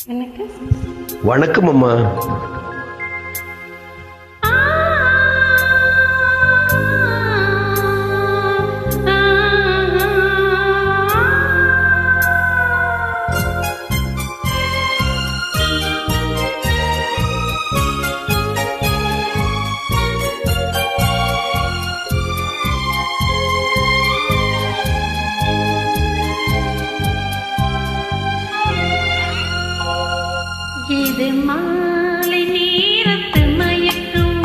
வணக்கம் அம்மா. இது மாலை நேரத்து மயக்கம்,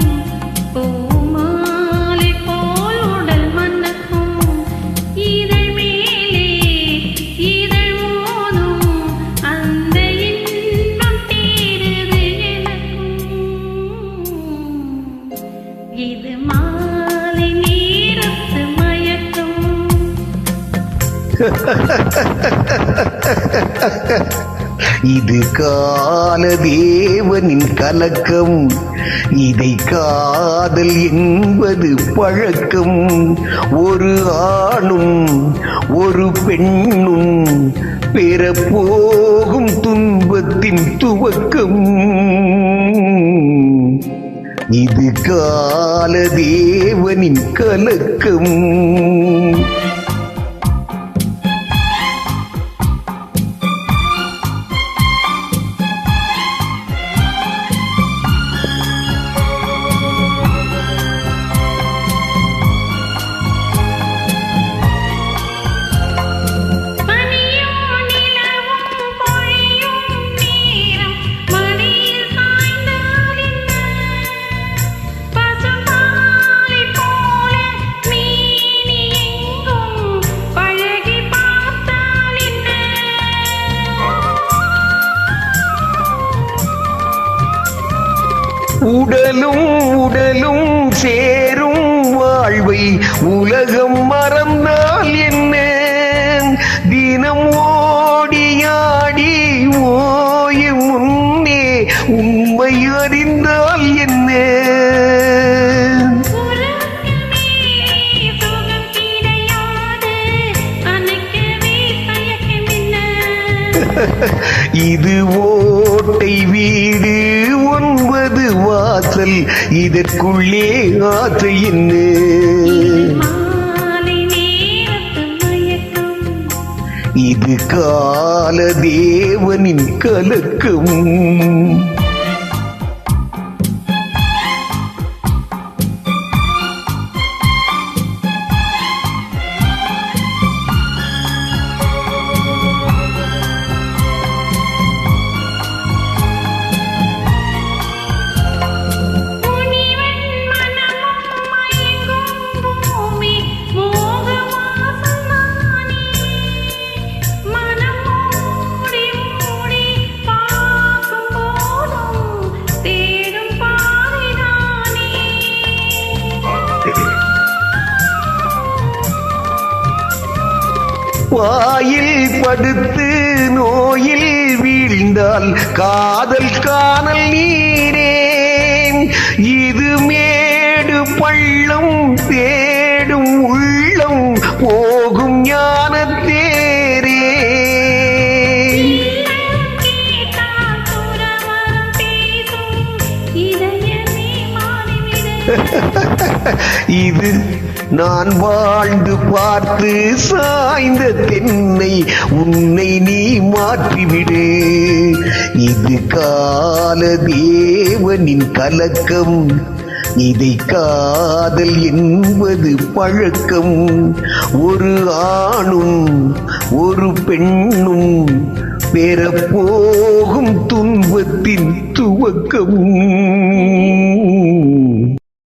பூமாலை போல் உடல் மணக்கும், இதழ் மேலே இதழ் மோதும் அந்த இன்பம் தீருது எனக்கும். இது மாலை நேரத்து மயக்கம். இது காலதேவனின் கலக்கம், இதை காதல் என்பது பழக்கம். ஒரு ஆணும் ஒரு பெண்ணும் பெறப்போகும் துன்பத்தின் துவக்கம். இது காலதேவனின் கலக்கம். உடலும் உடலும் சேரும் வாழ்வை உலகம் மறந்தால் என்ன? தினம் ஓடியாடி ஓயும் முன்னே உண்மை அறிந்தால் என்ன? இது ஓட்டை வீடு 9 வாசல், இதற்குள்ளே ஆசை என்ன? இது காலதேவனின் கலக்கம். வாயில் படுத்து நோயில் வீழ்ந்தால் காதல் காணல் நீரே. இது மேடு பள்ளம் தேடும் உள்ளம் போகும் ஞானத்தேரே. இது நான் வாழ்ந்து பார்த்து சாய்ந்த தென்னை உன்னை நீ மாற்றிவிடு. இது காலதேவனின் கலக்கம், இதை காதல் என்பது பழக்கம். ஒரு ஆணும் ஒரு பெண்ணும் பெறப்போகும் துன்பத்தின் துவக்கம்.